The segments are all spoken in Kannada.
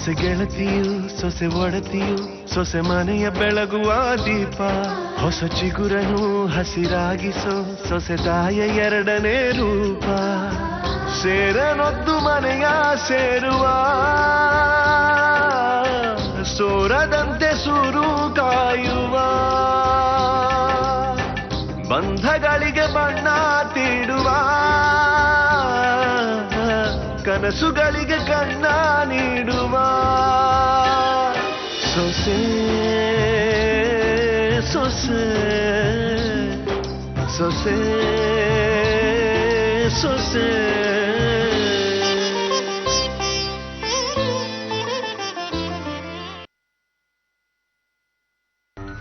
ಸೊಸೆ ಗೆಳತಿಯು ಸೊಸೆ ಒಡತಿಯು ಸೊಸೆ ಮನೆಯ ಬೆಳಗುವ ದೀಪ ಹೊಸ ಚಿಗುರನು ಹಸಿರಾಗಿಸೋ ಸೊಸೆ ತಾಯ ಎರಡನೇ ರೂಪ ಸೇರನೊದ್ದು ಮನೆಯ ಸೇರುವ ಸೋರದಂತೆ ಸೂರು ಕಾಯುವ ಬಂಧಗಳಿಗೆ ಬಣ್ಣ ತೀಡುವ ಕನಸುಗಳಿಗೆ ಕಣ್ಣ ನೀಡುವ ಸೊಸೆ ಸೊಸೆ ಸೊಸೆ ಸೊಸೆ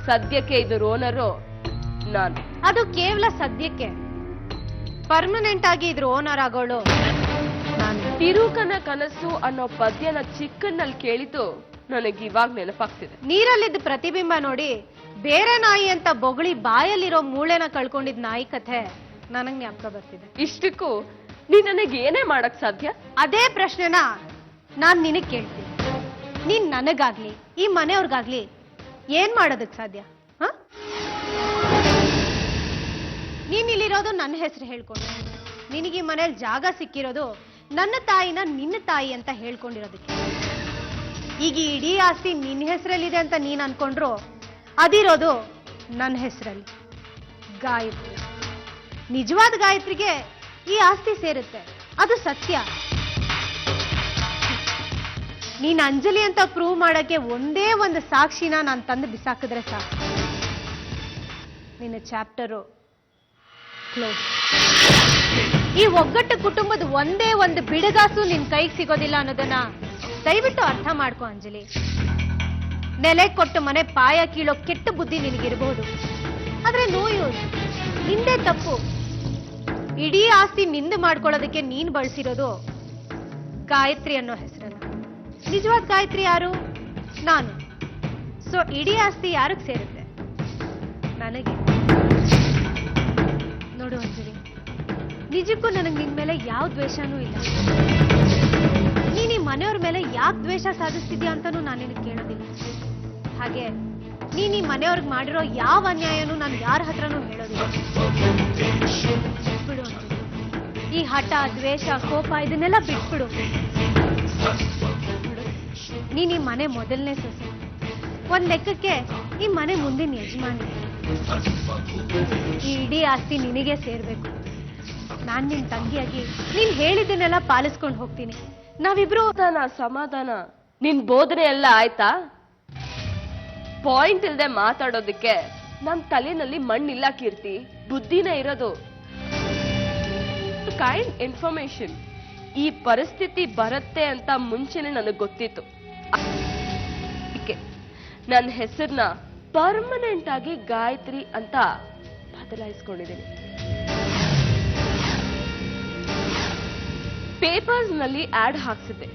ಸದ್ಯಕ್ಕೆ ಇದು ಓನರು ನಾನು. ಅದು ಕೇವಲ ಸದ್ಯಕ್ಕೆ. ಪರ್ಮನೆಂಟ್ ಆಗಿ ಇದ್ರ ಓನರ್ ಆಗೋಳು ನಾನು. ತಿರುಕನ ಕನಸು ಅನ್ನೋ ಪದ್ಯನ ಚಿಕ್ಕನ್ನಲ್ಲಿ ಕೇಳಿದ್ದು ನನಗೆ ಇವಾಗ ನೆನಪಾಗ್ತಿದೆ. ನೀರಲ್ಲಿದ್ದ ಪ್ರತಿಬಿಂಬ ನೋಡಿ ಬೇರೆ ನಾಯಿ ಅಂತ ಬೊಗಳಿ ಬಾಯಲ್ಲಿರೋ ಮೂಳೆನ ಕಳ್ಕೊಂಡಿದ್ ನಾಯಿ ಕಥೆ ನನಗ್ ಜ್ಞಾಪಕ ಬರ್ತಿದೆ. ಇಷ್ಟಕ್ಕೂ ನೀನ್ ನನಗೆ ಏನೇ ಮಾಡಕ್ ಸಾಧ್ಯ? ಅದೇ ಪ್ರಶ್ನೆನ ನಾನ್ ನಿನಗ್ ಕೇಳ್ತೀನಿ. ನೀನ್ ನನಗಾಗ್ಲಿ ಈ ಮನೆಯವ್ರಿಗಾಗ್ಲಿ ಏನ್ ಮಾಡೋದಕ್ ಸಾಧ್ಯ? ನೀನ್ ಇಲ್ಲಿರೋದು ನನ್ನ ಹೆಸರು ಹೇಳ್ಕೊಂಡು, ನಿನಗೆ ಈ ಮನೇಲಿ ಜಾಗ ಸಿಕ್ಕಿರೋದು ನನ್ನ ತಾಯಿನ ನಿನ್ನ ತಾಯಿ ಅಂತ ಹೇಳ್ಕೊಂಡಿರೋದಕ್ಕೆ. ಈಗ ಇಡೀ ಆಸ್ತಿ ನಿನ್ನ ಹೆಸರಲ್ಲಿದೆ ಅಂತ ನೀನ್ ಅನ್ಕೊಂಡ್ರು ಅದಿರೋದು ನನ್ನ ಹೆಸರಲ್ಲಿ. ಗಾಯತ್ರಿ, ನಿಜವಾದ ಗಾಯತ್ರಿಗೆ ಈ ಆಸ್ತಿ ಸೇರುತ್ತೆ, ಅದು ಸತ್ಯ. ನೀನ್ ಅಂಜಲಿ ಅಂತ ಪ್ರೂವ್ ಮಾಡಕ್ಕೆ ಒಂದೇ ಒಂದು ಸಾಕ್ಷಿನ ನಾನು ತಂದು ಬಿಸಾಕಿದ್ರೆ ಸಾಕು, ನಿನ್ನ ಚಾಪ್ಟರು ಕ್ಲೋಸ್. ಈ ಒಗ್ಗಟ್ಟು ಕುಟುಂಬದ ಒಂದೇ ಒಂದು ಬಿಡುಗಾಸು ನಿನ್ ಕೈಗೆ ಸಿಗೋದಿಲ್ಲ ಅನ್ನೋದನ್ನ ದಯವಿಟ್ಟು ಅರ್ಥ ಮಾಡ್ಕೊ ಅಂಜಲಿ. ನೆಲೆ ಕೊಟ್ಟು ಮನೆ ಪಾಯ ಕೀಳೋ ಕೆಟ್ಟ ಬುದ್ಧಿ ನಿನಗಿರಬಹುದು, ಆದ್ರೆ ನೋ ಯೂಸ್. ನಿಂದೇ ತಪ್ಪು. ಇಡೀ ಆಸ್ತಿ ನಿಂದು ಮಾಡ್ಕೊಳ್ಳೋದಕ್ಕೆ ನೀನ್ ಬಳಸಿರೋದು ಗಾಯತ್ರಿ ಅನ್ನೋ ಹೆಸರನ್ನ. ನಿಜವಾದ ಗಾಯತ್ರಿ ಯಾರು? ನಾನು. ಸೊ ಇಡೀ ಆಸ್ತಿ ಯಾರಿಗೆ ಸೇರುತ್ತೆ? ನನಗೆ. ನೋಡು ಅಂಜಲಿ, ನಿಜಕ್ಕೂ ನನಗೆ ನಿನ್ ಮೇಲೆ ಯಾವ ದ್ವೇಷನೂ ಇಲ್ಲ. ನೀನ್ ಈ ಮನೆಯವ್ರ ಮೇಲೆ ಯಾಕೆ ದ್ವೇಷ ಸಾಧಿಸ್ತಿದ್ಯಾ ಅಂತಾನೂ ನಾನು ನಿನಗೆ ಕೇಳೋದಿಲ್ಲ. ಹಾಗೆ ನೀನ್ ಈ ಮನೆಯವ್ರಿಗೆ ಮಾಡಿರೋ ಯಾವ ಅನ್ಯಾಯನೂ ನಾನು ಯಾರ ಹತ್ರನೂ ಹೇಳೋದಿಲ್ಲ. ಬಿಡು ಅಂಜಲಿ, ಈ ಹಠ, ದ್ವೇಷ, ಕೋಪ ಇದನ್ನೆಲ್ಲ ಬಿಟ್ಬಿಡು. ನೀನ್ ಈ ಮನೆ ಮೊದಲನೇ ಸೊಸೆ, ಒಂದ್ ಲೆಕ್ಕಕ್ಕೆ ಈ ಮನೆ ಮುಂದಿನ ಯಜಮಾನಿ. ಈ ಇಡೀ ಆಸ್ತಿ ನಿನಗೆ ಸೇರ್ಬೇಕು. ನಾನ್ ನಿನ್ ತಂಗಿಯಾಗಿ ನೀನ್ ಹೇಳಿದ್ದನ್ನೆಲ್ಲ ಪಾಲಿಸ್ಕೊಂಡು ಹೋಗ್ತೀನಿ. ನಾವಿಬ್ರು ಸಮಾಧಾನ. ನಿನ್ ಬೋಧನೆ ಎಲ್ಲ ಆಯ್ತಾ? ಪಾಯಿಂಟ್ ಇಲ್ದೆ ಮಾತಾಡೋದಕ್ಕೆ ನಮ್ ತಲೆನಲ್ಲಿ ಮಣ್ಣಿಲ್ಲ ಕೀರ್ತಿ, ಬುದ್ಧಿನ ಇರೋದು. Kind information. ಈ ಪರಿಸ್ಥಿತಿ ಬರುತ್ತೆ ಅಂತ ಮುಂಚೆನೆ ನನಗೆ ಗೊತ್ತಿತ್ತು. ನನ್ನ ಹೆಸರನ್ನ ಪರ್ಮನೆಂಟ್ ಆಗಿ ಗಾಯತ್ರಿ ಅಂತ ಬದಲಾಯಿಸ್ಕೊಂಡಿದ್ದೀನಿ. ಪೇಪರ್ಸ್ ನಲ್ಲಿ ಆಡ್ ಹಾಕ್ಸಿದ್ದೆ,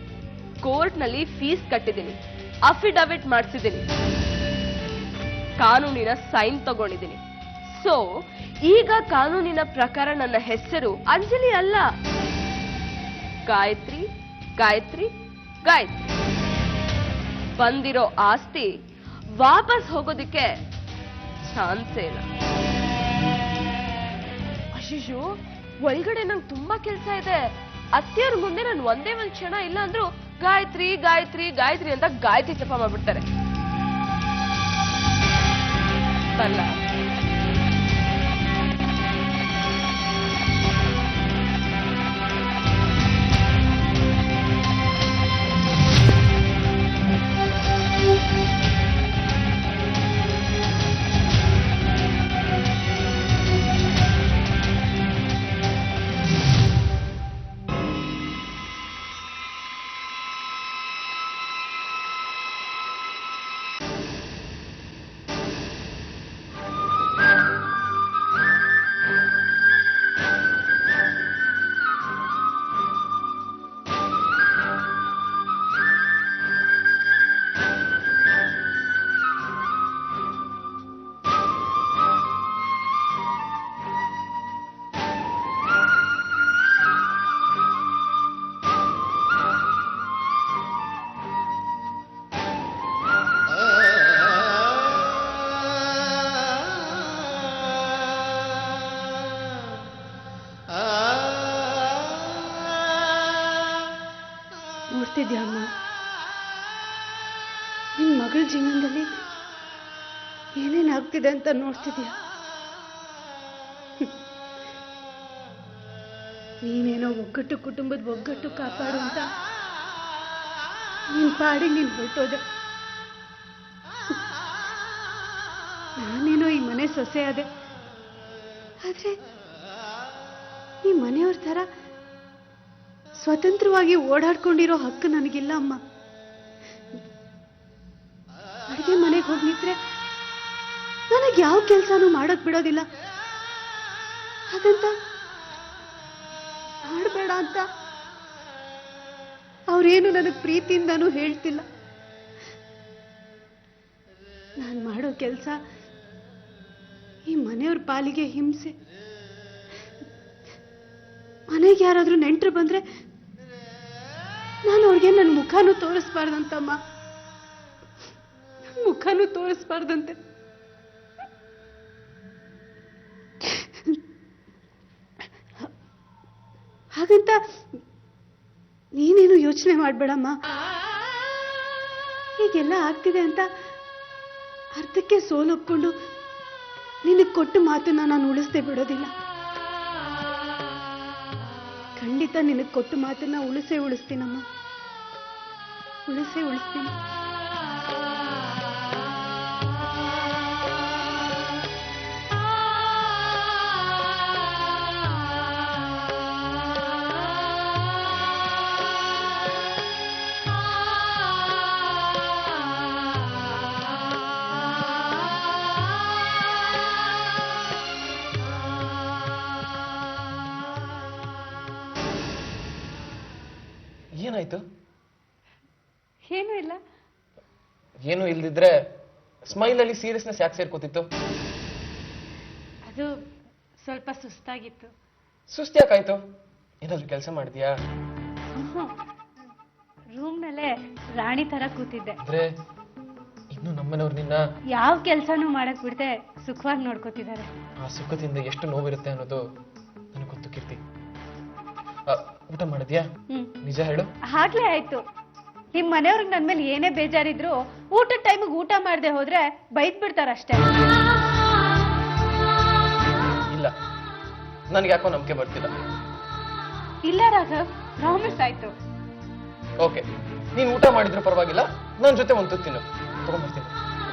ಕೋರ್ಟ್ ನಲ್ಲಿ ಫೀಸ್ ಕಟ್ಟಿದ್ದೀನಿ, ಅಫಿಡವಿಟ್ ಮಾಡಿಸಿದ್ದೀನಿ, ಕಾನೂನಿನ ಸೈನ್ ತಗೊಂಡಿದ್ದೀನಿ. ಸೊ ಈಗ ಕಾನೂನಿನ ಪ್ರಕಾರ ನನ್ನ ಹೆಸರು ಅಂಜಲಿ ಅಲ್ಲ, ಗಾಯತ್ರಿ ಗಾಯತ್ರಿ ಗಾಯತ್ರಿ. ಬಂದಿರೋ ಆಸ್ತಿ ವಾಪಸ್ ಹೋಗೋದಿಕ್ಕೆ ಚಾನ್ಸೇ ಇಲ್ಲ. ಅಶಿಶು, ಒಳಗಡೆ ನಂಗೆ ತುಂಬಾ ಕೆಲಸ ಇದೆ. ಅತ್ತೆಯವ್ರ ಮುಂದೆ ನಾನು ಒಂದೇ ಒಂದ್ ಕ್ಷಣ ಇಲ್ಲ ಅಂದ್ರು ಗಾಯತ್ರಿ ಗಾಯತ್ರಿ ಗಾಯತ್ರಿ ಅಂತ ಗಾಯತ್ರಿ ಜಪ ಮಾಡ್ಬಿಡ್ತಾರೆ. ಅಲ್ಲ, ಮಾಡ್ತಿದ್ಯಾ ಅಮ್ಮ? ನಿನ್ ಮಗಳ ಜೀವನದಲ್ಲಿ ಏನೇನಾಗ್ತಿದೆ ಅಂತ ನೋಡ್ತಿದ್ಯಾ? ನೀನೇನೋ ಒಗ್ಗಟ್ಟು, ಕುಟುಂಬದ ಒಗ್ಗಟ್ಟು ಕಾಪಾಡು ಅಂತ ನಿನ್ ಪಾಡಿಗೆ ನೀನ್ ಹೊರಟೋದೆ. ನಾನೇನೋ ಈ ಮನೆ ಸೊಸೆ ಅದೆ, ಆದ್ರೆ ಈ ಮನೆಯವ್ರ ತರ ಸ್ವತಂತ್ರವಾಗಿ ಓಡಾಡ್ಕೊಂಡಿರೋ ಹಕ್ಕು ನನಗಿಲ್ಲ ಅಮ್ಮ. ಅಡುಗೆ ಮನೆಗೆ ಹೋಗ್ಲಿದ್ರೆ ನನಗೆ ಯಾವ ಕೆಲಸನೂ ಮಾಡಕ್ ಬಿಡೋದಿಲ್ಲ. ಹಾಗಂತ ಮಾಡಬೇಡ ಅಂತ ಅವ್ರೇನು ನನಗೆ ಪ್ರೀತಿಯಿಂದನೂ ಹೇಳ್ತಿಲ್ಲ. ನಾನು ಮಾಡೋ ಕೆಲಸ ಈ ಮನೆಯವ್ರ ಪಾಲಿಗೆ ಹಿಂಸೆ. ಮನೆಗೆ ಯಾರಾದ್ರೂ ನೆಂಟರು ಬಂದ್ರೆ ನಾನು ಅವ್ರಿಗೆ ನನ್ನ ಮುಖನೂ ತೋರಿಸ್ಬಾರ್ದಂತಮ್ಮ, ಮುಖನೂ ತೋರಿಸ್ಬಾರ್ದಂತೆ. ಹಾಗಂತ ನೀನೇನು ಯೋಚನೆ ಮಾಡ್ಬೇಡಮ್ಮ. ಹೀಗೆಲ್ಲ ಆಗ್ತಿದೆ ಅಂತ ಅರ್ಧಕ್ಕೆ ಸೋಲೊಪ್ಕೊಂಡು ನಿನಗೆ ಕೊಟ್ಟ ಮಾತನ್ನ ನಾನು ಉಳಿಸ್ದೆ ಬಿಡೋದಿಲ್ಲ. ಖಂಡಿತ ನಿನಗೆ ಕೊಟ್ಟ ಮಾತನ್ನ ಉಳಿಸ್ತೀನಮ್ಮ, ಉಳಿಸ್ತೀನಿ. ಏನಾಯ್ತು? ಏನೂ ಇಲ್ಲ. ಏನು ಇಲ್ದಿದ್ರೆ ಸ್ಮೈಲ್ ಅಲ್ಲಿ ಸೀರಿಯಸ್ನೆಸ್ ಯಾಕೆ ಸೇರ್ಕೋತಿತ್ತು? ಅದು ಸ್ವಲ್ಪ ಸುಸ್ತಾಗಿತ್ತು. ಸುಸ್ತು ಯಾಕಾಯ್ತು? ಏನಾದ್ರು ಕೆಲಸ ಮಾಡಿದ್ಯಾ? ರೂಮ್ನಲ್ಲೇ ರಾಣಿ ತರ ಕೂತಿದ್ದೆ. ಅಂದ್ರೆ ಇನ್ನು ನಮ್ಮನೆಯವ್ರು ನಿನ್ನ ಯಾವ ಕೆಲಸನೂ ಮಾಡಕ್ ಬಿಡದೆ ಸುಖವಾಗಿ ನೋಡ್ಕೋತಿದ್ದಾರೆ. ಆ ಸುಖದಿಂದ ಎಷ್ಟು ನೋವಿರುತ್ತೆ ಅನ್ನೋದು ನನಗೆ ಗೊತ್ತು ಕೀರ್ತಿ. ಊಟ ಮಾಡಿದ್ಯಾ? ನಿಜ ಹೇಳು. ಆಗ್ಲೇ ಆಯ್ತು. ನಿಮ್ ಮನೆಯವ್ರಿಗೆ ನನ್ ಮೇಲೆ ಏನೇ ಬೇಜಾರಿದ್ರು ಊಟದ ಟೈಮಿಗೆ ಊಟ ಮಾಡದೆ ಹೋದ್ರೆ ಬೈದ್ ಬಿಡ್ತಾರಷ್ಟೇ. ಇಲ್ಲ, ನನ್ಗೆ ಯಾಕೋ ನಂಬಿಕೆ ಬರ್ತಿಲ್ಲ. ಇಲ್ಲ ರಾಘವ್, ಪ್ರಾಮಿಸ್ ಆಯ್ತು. ಓಕೆ, ನೀನ್ ಊಟ ಮಾಡಿದ್ರು ಪರವಾಗಿಲ್ಲ, ನನ್ನ ಜೊತೆ ಒಂದು ತುತ್ತು ತಿನ್ನು, ತಗೊಂಡ್ಬರ್ತೀನಿ.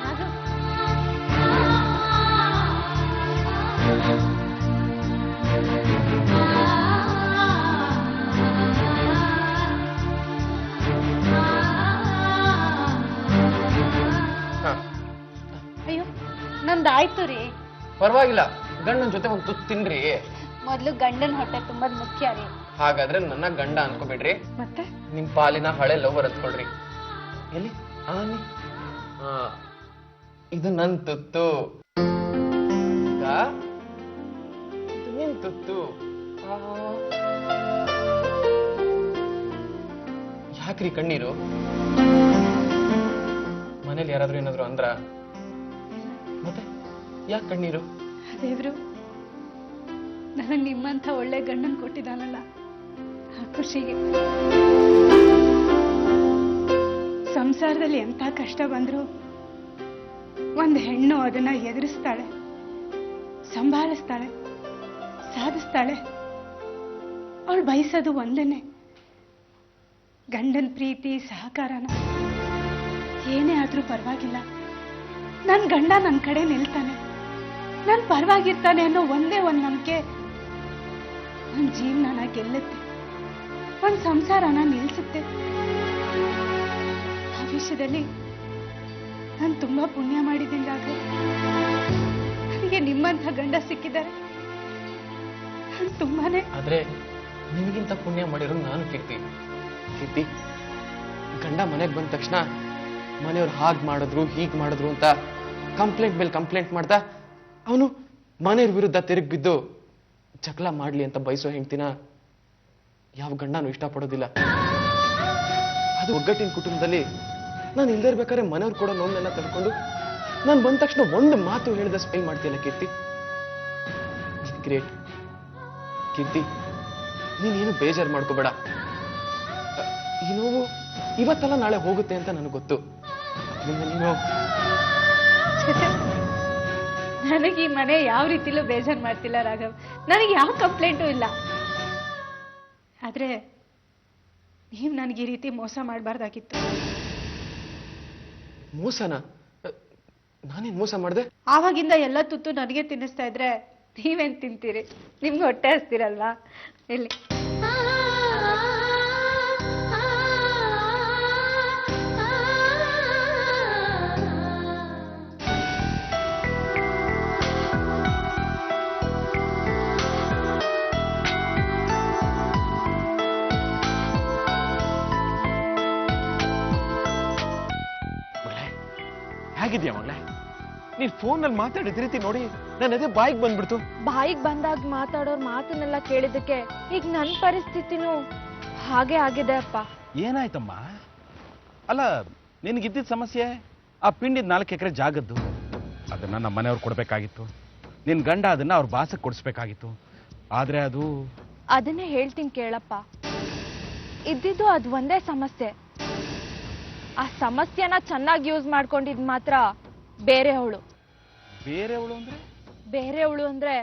ರಾಘವ್, ಅಯ್ಯೋ ನಂದಾಯ್ತು ರೀ. ಪರವಾಗಿಲ್ಲ, ಗಂಡನ ಜೊತೆ ಒಂದು ತುತ್ತು ತಿನ್ರಿ. ಮೊದ್ಲು ಗಂಡನ ಹೊಟ್ಟೆ ತುಂಬದ್ ಮುಖ್ಯ ರೀ. ಹಾಗಾದ್ರೆ ನನ್ನ ಗಂಡ ಅನ್ಕೋಬೇಡ್ರಿ, ಮತ್ತೆ ನಿಮ್ ಪಾಲಿನ ಹಳೆ ಲವರ್ ಅಂದ್ಕೊಳ್ರಿ. ಎಲ್ಲಿ ಇದು ನನ್ ತುತ್ತು, ಇದು ನಿನ್ ತುತ್ತು. ಯಾಕ್ರಿ ಕಣ್ಣೀರು? ಮನೇಲಿ ಯಾರಾದ್ರೂ ಏನಾದ್ರು ಅಂದ್ರ? ಮತ್ತೆ ಯಾಕೆ ಕಣ್ಣೀರು? ದೇವ್ರು ನನಗೆ ನಿಮ್ಮಂಥ ಒಳ್ಳೆ ಗಂಡನ್ ಕೊಟ್ಟಿದ್ದಾನಲ್ಲ, ಆ ಖುಷಿಗೆ. ಸಂಸಾರದಲ್ಲಿ ಎಂಥ ಕಷ್ಟ ಬಂದ್ರು ಒಂದು ಹೆಣ್ಣು ಅದನ್ನ ಎದುರಿಸ್ತಾಳೆ, ಸಂಭಾಳಿಸ್ತಾಳೆ, ಸಾಧಿಸ್ತಾಳೆ. ಅವಳು ಬಯಸೋದು ಒಂದನ್ನೇ, ಗಂಡನ ಪ್ರೀತಿ ಸಹಕಾರನ. ಏನೇ ಆದ್ರೂ ಪರವಾಗಿಲ್ಲ, ನನ್ನ ಗಂಡ ನನ್ನ ಕಡೆ ನಿಲ್ತಾನೆ, ನನ್ನ ಪರವಾಗಿರ್ತಾನೆ ಅನ್ನೋ ಒಂದೇ ಒಂದು ನಂಬಿಕೆ ಒಂದು ಜೀವನನ ಗೆಲ್ಲುತ್ತೆ, ಒಂದು ಸಂಸಾರನ ನಿಲ್ಲಿಸುತ್ತೆ. ಆ ವಿಷಯದಲ್ಲಿ ನಾನು ತುಂಬಾ ಪುಣ್ಯ ಮಾಡಿದ್ದೀನಿ ರಾಘವ್. ನನಗೆ ನಿಮ್ಮಂಥ ಗಂಡ ಸಿಕ್ಕಿದ್ದಾರೆ. ನಾನು ತುಂಬಾನೇ. ಆದ್ರೆ ನಿಮಗಿಂತ ಪುಣ್ಯ ಮಾಡಿರೋ ನಾನು ಕೀರ್ತಿ. ಕೀರ್ತಿ, ಗಂಡ ಮನೆಗೆ ಬಂದ ತಕ್ಷಣ ಮನೆಯವ್ರು ಹಾಗೆ ಮಾಡಿದ್ರು ಹೀಗ್ ಮಾಡಿದ್ರು ಅಂತ ಕಂಪ್ಲೇಂಟ್ ಮೇಲೆ ಕಂಪ್ಲೇಂಟ್ ಮಾಡ್ತಾ ಅವನು ಮನೆಯವ್ರ ವಿರುದ್ಧ ತಿರುಗಿ ಬಿದ್ದು ಜಗಳ ಮಾಡ್ಲಿ ಅಂತ ಬಯಸೋ ಹೆಂಡ್ತಿನ ಯಾವ ಗಂಡನೂ ಇಷ್ಟಪಡೋದಿಲ್ಲ. ಅದು ಒಗ್ಗಟ್ಟಿನ ಕುಟುಂಬದಲ್ಲಿ ನಾನು ಇಲ್ಲದೇ ಇರ್ಬೇಕಾದ್ರೆ ಮನೆಯವ್ರು ಕೊಡೋ ನೋವನ್ನೆಲ್ಲ ತಡ್ಕೊಂಡು ನಾನು ಬಂದ ತಕ್ಷಣ ಒಂದು ಮಾತು ಹೇಳಿದ ಸ್ಮೈಲ್ ಮಾಡ್ತೀಯಲ್ಲ ಕೀರ್ತಿ, ಗ್ರೇಟ್. ಕೀರ್ತಿ, ನೀನೇನು ಬೇಜಾರು ಮಾಡ್ಕೋಬೇಡ. ಈ ನೋವು ಇವತ್ತಲ್ಲ ನಾಳೆ ಹೋಗುತ್ತೆ ಅಂತ ನನಗೆ ಗೊತ್ತು. ನೀನು ನನಗೆ ಈ ಮನೆ ಯಾವ ರೀತಿಲೂ ಬೇಜಾರು ಮಾಡ್ತಿಲ್ಲ ರಾಘವ್. ನನಗೆ ಯಾವ ಕಂಪ್ಲೇಂಟು ಇಲ್ಲ. ಆದ್ರೆ ನೀವು ನನಗೆ ಈ ರೀತಿ ಮೋಸ ಮಾಡಬಾರ್ದಾಗಿತ್ತು. ಮೋಸನ? ನಾನೇನು ಮೋಸ ಮಾಡಿದೆ? ಆವಾಗಿಂದ ಎಲ್ಲ ತುತ್ತು ನನಗೆ ತಿನ್ನಿಸ್ತಾ ಇದ್ರೆ ನೀವೇನ್ ತಿಂತೀರಿ? ನಿಮ್ಗೆ ಹೊಟ್ಟೆ ಹಸ್ತಿರಲ್ವಾ? ಎಲ್ಲಿ ಹೇಗಿದ್ಯಾ ಮಗಳೇ? ನೀನ್ ಫೋನಲ್ಲಿ ಮಾತಾಡಿದ ರೀತಿ ನೋಡಿ ನನ್ನ ಅದೇ ಬಾಯಿಗೆ ಬಂದ್ಬಿಡ್ತು. ಬಾಯಿಗೆ ಬಂದಾಗ ಮಾತಾಡೋರ್ ಮಾತನ್ನೆಲ್ಲ ಕೇಳಿದಕ್ಕೆ ಈಗ ನನ್ನ ಪರಿಸ್ಥಿತಿನೂ ಹಾಗೆ ಆಗಿದೆ ಅಪ್ಪ. ಏನಾಯ್ತಮ್ಮ? ಅಲ್ಲ, ನಿನಗಿದ್ದಿದ್ದ ಸಮಸ್ಯೆ ಆ ಪಿಂಡಿದ 4 ಎಕರೆ ಜಾಗದ್ದು. ಅದನ್ನ ನಮ್ಮ ಮನೆಯವ್ರು ಕೊಡ್ಬೇಕಾಗಿತ್ತು. ನಿನ್ ಗಂಡ ಅದನ್ನ ಅವ್ರ ಬಾಸಕ್ಕೆ ಕೊಡಿಸ್ಬೇಕಾಗಿತ್ತು. ಆದ್ರೆ ಅದನ್ನೇ ಹೇಳ್ತೀನಿ ಕೇಳಪ್ಪ. ಇದ್ದಿದ್ದು ಅದು ಒಂದೇ ಸಮಸ್ಯೆ. ಆ ಸಮಸ್ಯೆನ ಚೆನ್ನಾಗಿ ಯೂಸ್ ಮಾಡ್ಕೊಂಡಿದ್ ಮಾತ್ರ ಬೇರೆಯವಳು. ಬೇರೆಯವಳು ಅಂದ್ರೆ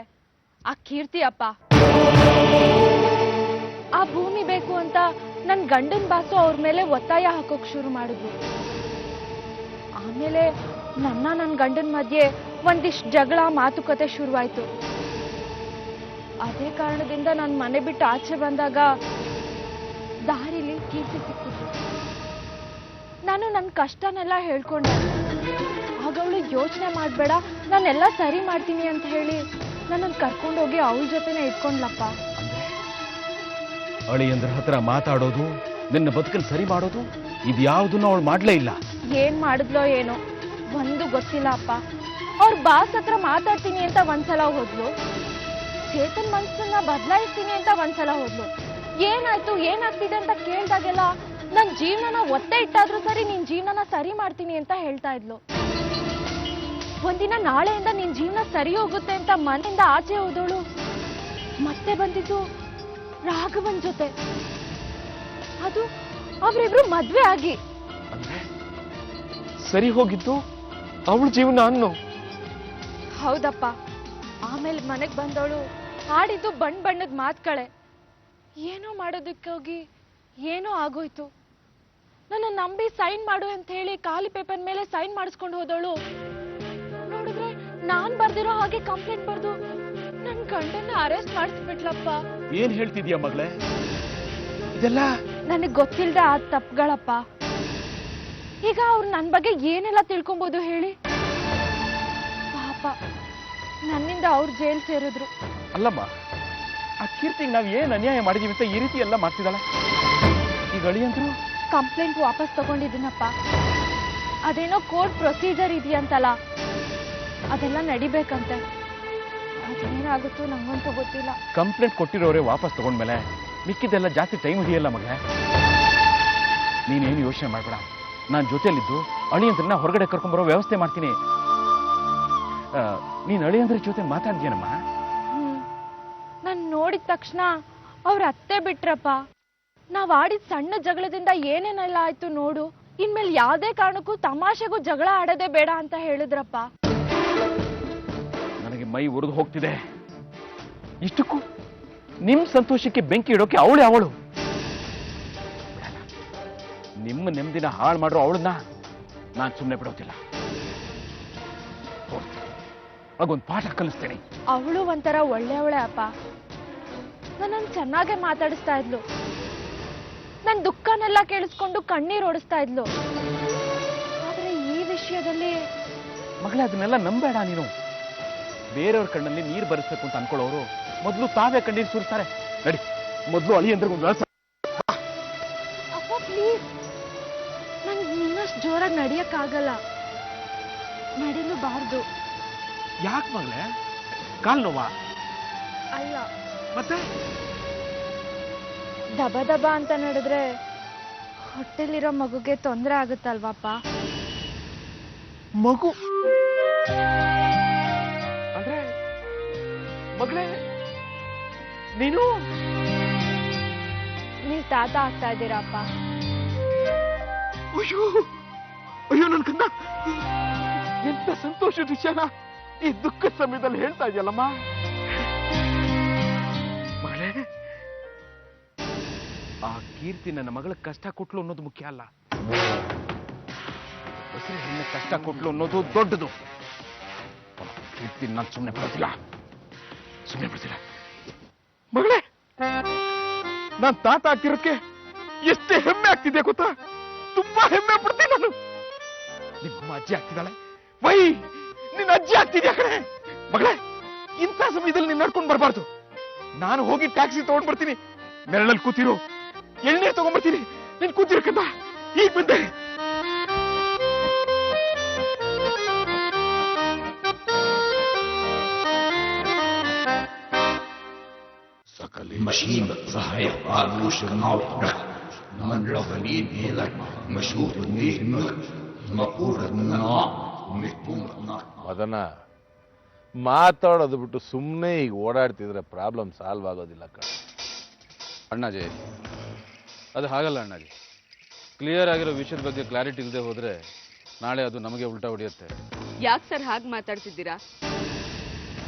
ಆ ಕೀರ್ತಿ ಅಪ್ಪ. ಆ ಭೂಮಿ ಬೇಕು ಅಂತ ನನ್ ಗಂಡನ್ ಬಾಸು ಅವ್ರ ಮೇಲೆ ಒತ್ತಾಯ ಹಾಕೋಕ್ ಶುರು ಮಾಡಿದ್ರು. ಆಮೇಲೆ ನನ್ ಗಂಡನ್ ಮಧ್ಯೆ ಒಂದಿಷ್ಟು ಜಗಳ ಮಾತುಕತೆ ಶುರುವಾಯ್ತು. ಅದೇ ಕಾರಣದಿಂದ ನಾನು ಮನೆ ಬಿಟ್ಟು ಆಚೆ ಬಂದಾಗ ದಾರಿಲಿ ಕೀರ್ತಿ ಸಿಕ್ಕಿದ್ರು. ನಾನು ನನ್ನ ಕಷ್ಟನೆಲ್ಲ ಹೇಳ್ಕೊಂಡೆ. ಆಗ ಅವಳು ಯೋಚನೆ ಮಾಡಬೇಡ, ನಾನೆಲ್ಲ ಸರಿ ಮಾಡ್ತೀನಿ ಅಂತ ಹೇಳಿ ನನ್ನನ್ನು ಕರ್ಕೊಂಡೋಗಿ ಅವಳ ಜೊತೆನೆ ಇಟ್ಕೊಂಡ್ಲಪ್ಪ. ಅಳಿಯಂದ್ರ ಹತ್ರ ಮಾತಾಡೋದು, ನಿನ್ನ ಬದುಕನ್ನು ಸರಿ ಮಾಡೋದು, ಇದ್ಯಾವುದನ್ನು ಅವಳು ಮಾಡ್ಲೇ ಇಲ್ಲ. ಏನ್ ಮಾಡಿದ್ಲೋ ಏನೋ ಒಂದು ಗೊತ್ತಿಲ್ಲ ಅಪ್ಪ. ಅವ್ರ ಬಾಸ್ ಹತ್ರ ಮಾತಾಡ್ತೀನಿ ಅಂತ ಒಂದ್ಸಲ ಹೋದ್ಲು, ಚೇತನ್ ಮನ್ಸನ್ನ ಬದಲಾಯಿಸ್ತೀನಿ ಅಂತ ಒಂದ್ಸಲ ಹೋದ್ಲು. ಏನಾಯ್ತು ಏನಾಗ್ತಿದೆ ಅಂತ ಕೇಳ್ದಾಗೆಲ್ಲ ನನ್ ಜೀವನನ ಒತ್ತೆ ಇಟ್ಟಾದ್ರೂ ಸರಿ ನಿನ್ ಜೀವನನ ಸರಿ ಮಾಡ್ತೀನಿ ಅಂತ ಹೇಳ್ತಾ ಇದ್ಲು. ಒಂದಿನ ನಾಳೆಯಿಂದ ನಿನ್ ಜೀವನ ಸರಿ ಹೋಗುತ್ತೆ ಅಂತ ಮನೆಯಿಂದ ಆಚೆ ಹೋದವಳು ಮತ್ತೆ ಬಂದಿದ್ದು ರಾಘವನ್ ಜೊತೆ. ಅದು ಅವರಿಬ್ರು ಮದ್ವೆ ಆಗಿ. ಸರಿ ಹೋಗಿದ್ದು ಅವಳ ಜೀವನ ಅನ್ನೋ? ಹೌದಪ್ಪ. ಆಮೇಲೆ ಮನೆಗ್ ಬಂದವಳು ಆಡಿದ್ದು ಬಣ್ಣದ ಮಾತುಗಳೇ. ಏನೋ ಮಾಡೋದಕ್ಕೆ ಹೋಗಿ ಏನೋ ಆಗೋಯ್ತು. ನನ್ನ ನಂಬಿ ಸೈನ್ ಮಾಡು ಅಂತ ಹೇಳಿ ಖಾಲಿ ಪೇಪರ್ ಮೇಲೆ ಸೈನ್ ಮಾಡಿಸ್ಕೊಂಡು ಹೋದವಳು ನೋಡಿದ್ರೆ ನಾನ್ ಬರ್ದಿರೋ ಹಾಗೆ ಕಂಪ್ಲೇಂಟ್ ಬರ್ದು ನನ್ ಗಂಡನ್ನ ಅರೆಸ್ಟ್ ಮಾಡಿಸ್ಬಿಟ್ಲಪ್ಪ. ಏನ್ ಹೇಳ್ತಿದ್ಯಾ ಮಗಳೇ? ಇದೆಲ್ಲ ನನಗ್ ಗೊತ್ತಿಲ್ದೆ ಆ ತಪ್ಪುಗಳಪ್ಪ. ಈಗ ಅವ್ರು ನನ್ ಬಗ್ಗೆ ಏನೆಲ್ಲ ತಿಳ್ಕೊಬಹುದು ಹೇಳಿ? ಪಾಪ ನನ್ನಿಂದ ಅವ್ರು ಜೈಲ್ ಸೇರಿದ್ರು. ಅಲ್ಲಮ್ಮ, ಆ ಕೀರ್ತಿಗೆ ನಾವ್ ಏನ್ ಅನ್ಯಾಯ ಮಾಡಿದೀವಿ ಅಂತ ಈ ರೀತಿ ಎಲ್ಲ ಮಾಡ್ತಿದ್ದಾಳ. ಈಗ ಅಳಿಯಂದ್ರು ಕಂಪ್ಲೇಂಟ್ ವಾಪಸ್ ತಗೊಂಡಿದ್ದೀನಪ್ಪ. ಅದೇನೋ ಕೋರ್ಟ್ ಪ್ರೊಸೀಜರ್ ಇದೆಯಂತಲ್ಲ, ಅದೆಲ್ಲ ನಡಿಬೇಕಂತೆ. ಅದೇನಾಗುತ್ತೋ ನಂಗಂತೂ ಗೊತ್ತಿಲ್ಲ. ಕಂಪ್ಲೇಂಟ್ ಕೊಟ್ಟಿರೋರೆ ವಾಪಸ್ ತಗೊಂಡ್ಮೇಲೆ ಮಿಕ್ಕಿದೆಲ್ಲ ಜಾಸ್ತಿ ಟೈಮ್ ಹಿಡಿಯಲ್ಲ ಮಗಳೇ. ನೀನೇನು ಯೋಚನೆ ಮಾಡ್ಬೇಡ. ನಾನು ಜೊತೆಯಲ್ಲಿದ್ದು ಅಳಿಯಂದ್ರನ್ನ ಹೊರಗಡೆ ಕರ್ಕೊಂಡ್ಬರೋ ವ್ಯವಸ್ಥೆ ಮಾಡ್ತೀನಿ. ನೀನ್ ಅಳಿಯಂದ್ರ ಜೊತೆ ಮಾತಾಡ್ತೀಯನಮ್ಮ? ನಾನ್ ನೋಡಿದ ತಕ್ಷಣ ಅವ್ರ ಅತ್ತೆ ಬಿಟ್ರಪ್ಪ. ನಾವ್ ಆಡಿದ ಸಣ್ಣ ಜಗಳದಿಂದ ಏನೇನೆಲ್ಲ ಆಯ್ತು ನೋಡು. ಇನ್ಮೇಲೆ ಯಾವ್ದೇ ಕಾರಣಕ್ಕೂ ತಮಾಷೆಗೂ ಜಗಳ ಆಡೋದೇ ಬೇಡ ಅಂತ ಹೇಳಿದ್ರಪ್ಪ. ನನಗೆ ಮೈ ಉರಿದು ಹೋಗ್ತಿದೆ. ಇಷ್ಟಕ್ಕೂ ನಿಮ್ ಸಂತೋಷಕ್ಕೆ ಬೆಂಕಿ ಇಡೋಕೆ ಅವಳು. ನಿಮ್ಮ ನೆಮ್ಮದಿನ ಹಾಳು ಮಾಡೋ ಅವಳನ್ನ ನಾನು ಸುಮ್ಮನೆ ಬಿಡೋದಿಲ್ಲ. ಆಗೊಂದು ಪಾಠ ಕಲಿಸ್ತೇನೆ. ಅವಳು ಒಂಥರ ಒಳ್ಳೆಯವಳೆ ಅಪ್ಪ. ನನ್ನನ್ನು ಚೆನ್ನಾಗೆ ಮಾತಾಡಿಸ್ತಾ ಇದ್ಲು. ನನ್ ದುಃಖನೆಲ್ಲ ಕೇಳಿಸ್ಕೊಂಡು ಕಣ್ಣೀರು ಓಡಿಸ್ತಾ ಇದ್ಲು. ಆದ್ರೆ ಈ ವಿಷಯದಲ್ಲಿ ಮಗಳೇ, ಅದನ್ನೆಲ್ಲ ನಂಬೇಡ ನೀನು. ಬೇರೆಯವ್ರ ಕಣ್ಣಲ್ಲಿ ನೀರು ಬರಿಸ್ಬೇಕು ಅಂತ ಅನ್ಕೊಳ್ಳೋರು ಮೊದಲು ತಾವೇ ಕಣ್ಣೀರು ಸುರಿಸ್ತಾರೆ. ನಡಿ, ಮೊದಲು ಅಳಿಯಂದ್ರಿಗೊಂದು ವ್ಯವಸ್ಥೆ. ಅಪ್ಪ ಪ್ಲೀಸ್, ನಂಗೆ ನಿನ್ನಷ್ಟು ಜೋರಾಗಿ ನಡಿಯಕ್ಕಾಗಲ್ಲ. ನಡಿಲೂಬಾರ್ದು. ಯಾಕೆ ಮಗಳೇ? ಕಾಲ್ ನೋವಾ? ಅಲ್ಲ, ಮತ್ತೆ ದಬ ದಬ ಅಂತ ನಡೆದ್ರೆ ಹೊಟ್ಟೆಲಿರೋ ಮಗುಗೆ ತೊಂದರೆ ಆಗುತ್ತಲ್ವಾಪ. ಮಗು ಅಂದ್ರೆ ಮಗಳೇ ನೀವ್ ತಾತ ಆಗ್ತಾ ಇದ್ದೀರಪ್ಪ. ಅಯ್ಯೋ ಅಯ್ಯೋ ನನ್ ಕಂದ, ಎಂತ ಸಂತೋಷದ ವಿಷಯನ ಈ ದುಃಖದ ಸಮಯದಲ್ಲಿ ಹೇಳ್ತಾ ಇದೆಯಲ್ಲಮ್ಮ. ಮಗಳೇ, ಆ ಕೀರ್ತಿ ನನ್ನ ಮಗಳ ಕಷ್ಟ ಕೊಟ್ಲು ಅನ್ನೋದು ಮುಖ್ಯ ಅಲ್ಲ, ಹೆಸರು ಹೆಣ್ಣ ಕಷ್ಟ ಕೊಟ್ಲು ಅನ್ನೋದು ದೊಡ್ಡದು. ಕೀರ್ತಿ ನಾನು ಸುಮ್ಮನೆ ಬಿಡ್ತಿಲ್ಲ. ಮಗಳೇ, ನಾನ್ ತಾತ ಆಗ್ತಿರೋದಕ್ಕೆ ಎಷ್ಟೇ ಹೆಮ್ಮೆ ಆಗ್ತಿದೆ ಗೊತ್ತಾ? ತುಂಬಾ ಹೆಮ್ಮೆ ಪಡ್ತೀನಿ ನಾನು. ನಿಮ್ಮ ಅಜ್ಜಿ ಆಗ್ತಿದ್ದಾಳೆ, ವೈ ನಿನ್ನ ಅಜ್ಜಿ ಆಗ್ತಿದ್ಯಾ ಕಣೆ. ಮಗಳೇ, ಇಂಥ ಸಮಯದಲ್ಲಿ ನೀನ್ ನಡ್ಕೊಂಡು ಬರಬಾರ್ದು. ನಾನು ಹೋಗಿ ಟ್ಯಾಕ್ಸಿ ತಗೊಂಡ್ ಬರ್ತೀನಿ, ನೆರಳಲ್ಲಿ ಕೂತಿರು, ಎಳ್ನೀರು ತಗೊಂಡ್ಬರ್ತೀನಿ, ನೀನ್ ಕೂತಿರಕ್ಕಂತ ಈಗ ಬಂದೆ. مشين صحيح قالوش الموقع من رغلين هيلك مشهور النهمك مقور النار ومكبوم النار. ಅದನ್ನ ಮಾತಾಡೋದು ಬಿಟ್ಟು ಸುಮ್ಮನೆ ಈಗ ಓಡಾಡ್ತಿದ್ರೆ ಪ್ರಾಬ್ಲಮ್ ಸಾಲ್ವ್ ಆಗೋದಿಲ್ಲ ಕಣ. ಅಣ್ಣಾಜಿ, ಅದು ಹಾಗಲ್ಲ ಅಣ್ಣಾಜಿ. ಕ್ಲಿಯರ್ ಆಗಿರೋ ವಿಷಯದ ಬಗ್ಗೆ ಕ್ಲಾರಿಟಿ ಇಲ್ಲದೆ ಹೋದ್ರೆ ನಾಳೆ ಅದು ನಮಗೆ ಉಲ್ಟಾ ಹೊಡೆಯುತ್ತೆ. ಯಾಕೆ ಸರ್ ಹಾಗೆ ಮಾತಾಡ್ತಿದ್ದೀರಾ?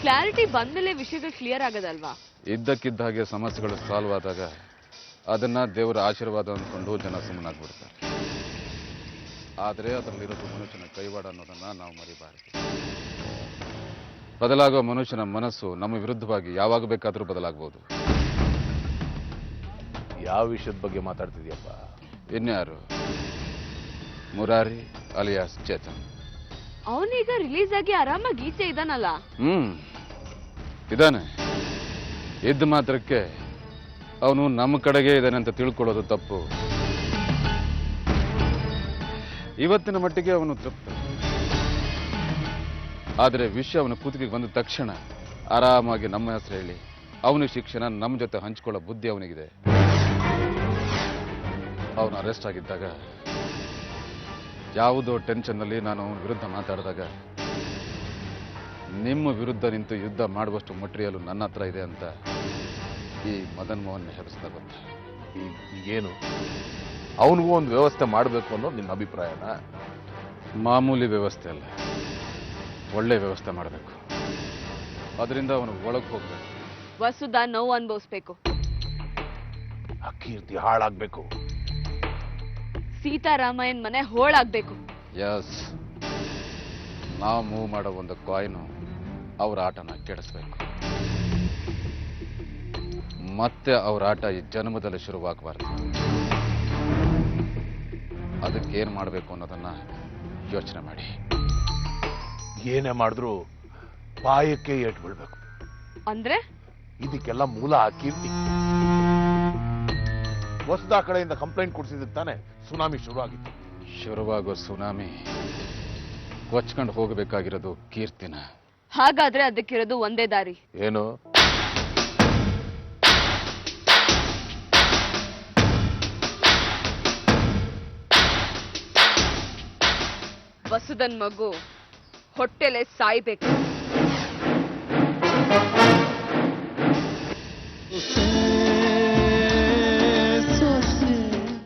ಕ್ಲಾರಿಟಿ ಬಂದ್ಮೇಲೆ ವಿಷಯಗಳು ಕ್ಲಿಯರ್ ಆಗೋದಲ್ವಾ? ಇದ್ದಕ್ಕಿದ್ದ ಹಾಗೆ ಸಮಸ್ಯೆಗಳು ಸಾಲ್ವ್ ಆದಾಗ ಅದನ್ನ ದೇವರ ಆಶೀರ್ವಾದ ಅಂದ್ಕೊಂಡು ಜನ ಸುಮ್ಮನಾಗ್ಬಿಡ್ತಾರೆ. ಆದರೆ ಅದರಲ್ಲಿರೋದು ಮನುಷ್ಯನ ಕೈವಾಡ ಅನ್ನೋದನ್ನ ನಾವು ಮರಿಬಾರದು. ಬದಲಾಗುವ ಮನುಷ್ಯನ ಮನಸ್ಸು ನಮ್ಮ ವಿರುದ್ಧವಾಗಿ ಯಾವಾಗ ಬೇಕಾದರೂ ಬದಲಾಗಬಹುದು. ಯಾವ ವಿಷಯದ ಬಗ್ಗೆ ಮಾತಾಡ್ತಿದ್ಯಪ್ಪ? ಇನ್ಯಾರು? ಮುರಾರಿ ಅಲಿಯಾಸ್ ಚೇತನ್. ಅವನೀಗ ರಿಲೀಸ್ ಆಗಿ ಆರಾಮಾಗಿ ಈಚೆ ಇದಾನಲ್ಲ? ಇದಾನೆ. ಇದ್ದ ಮಾತ್ರಕ್ಕೆ ಅವನು ನಮ್ಮ ಕಡೆಗೆ ಇದ್ದಾನೆ ಅಂತ ತಿಳ್ಕೊಳ್ಳೋದು ತಪ್ಪು. ಇವತ್ತಿನ ಮಟ್ಟಿಗೆ ಅವನು ತೃಪ್ತ. ಆದರೆ ವಿಷಯ ಅವನ ಕೂತಿಗೆ ಬಂದ ತಕ್ಷಣ ಆರಾಮಾಗಿ ನಮ್ಮ ಹೆಸರು ಹೇಳಿ ಅವನ ಶಿಕ್ಷಣ ನಮ್ಮ ಜೊತೆ ಹಂಚಿಕೊಳ್ಳೋ ಬುದ್ಧಿ ಅವನಿಗಿದೆ. ಅವನು ಅರೆಸ್ಟ್ ಆಗಿದ್ದಾಗ ಯಾವುದೋ ಟೆನ್ಷನ್ನಲ್ಲಿ ನಾನು ಅವನ ವಿರುದ್ಧ ಮಾತಾಡಿದಾಗ ನಿಮ್ಮ ವಿರುದ್ಧ ನಿಂತು ಯುದ್ಧ ಮಾಡುವಷ್ಟು ಮಟೀರಿಯಲ್ ನನ್ನ ಹತ್ರ ಇದೆ ಅಂತ ಈ ಮದನ್ ಮೋಹನ್ ಹೆಸರಿಸಿದ ಗೊತ್ತ. ಈಗೇನು ಅವನಿಗೂ ಒಂದು ವ್ಯವಸ್ಥೆ ಮಾಡಬೇಕು ಅನ್ನೋದು ನಿನ್ನ ಅಭಿಪ್ರಾಯನಾ? ಮಾಮೂಲಿ ವ್ಯವಸ್ಥೆ ಅಲ್ಲ, ಒಳ್ಳೆ ವ್ಯವಸ್ಥೆ ಮಾಡಬೇಕು. ಅದರಿಂದ ಅವನು ಒಳಗೆ ಹೋಗ್ಬೇಕು. ವಸುದ ನೋವು ಅನುಭವಿಸ್ಬೇಕು. ಆ ಕೀರ್ತಿ ಹಾಳಾಗ್ಬೇಕು. ಸೀತಾರಾಮಯ್ಯನ್ ಮನೆ ಹೋಳಾಗ್ಬೇಕು. ಯಸ್, ನಾವು ಮೂವ್ ಮಾಡೋ ಒಂದು ಕಾಯಿನು ಅವ್ರ ಆಟನ ಕೆಡಿಸ್ಬೇಕು. ಮತ್ತೆ ಅವ್ರ ಆಟ ಈ ಜನ್ಮದಲ್ಲಿ ಶುರುವಾಗಬಾರ್ದು. ಅದಕ್ಕೇನು ಮಾಡಬೇಕು ಅನ್ನೋದನ್ನ ಯೋಚನೆ ಮಾಡಿ. ಏನೇ ಮಾಡಿದ್ರು ಪಾಯಕ್ಕೆ ಏಟ್ ಬೀಳ್ಬೇಕು. ಅಂದ್ರೆ ಇದಕ್ಕೆಲ್ಲ ಮೂಲ ಆ ಕೀರ್ತಿ. ಹೊಸದಾ ಕಡೆಯಿಂದ ಕಂಪ್ಲೇಂಟ್ ಕೊಡ್ಸಿದ್ದಕ್ಕೆ ತಾನೆ ಸುನಾಮಿ ಶುರು ಆಗಿತ್ತು. ಶುರುವಾಗೋ ಸುನಾಮಿ ಕೊಚ್ಕೊಂಡು ಹೋಗಬೇಕಾಗಿರೋದು ಕೀರ್ತಿನ. ಹಾಗಾದ್ರೆ ಅದಕ್ಕಿರೋದು ಒಂದೇ ದಾರಿ. ಏನು? ವಸುದನ್ ಮಗು ಹೊಟ್ಟೆಲೆ ಸಾಯ್ಬೇಕು.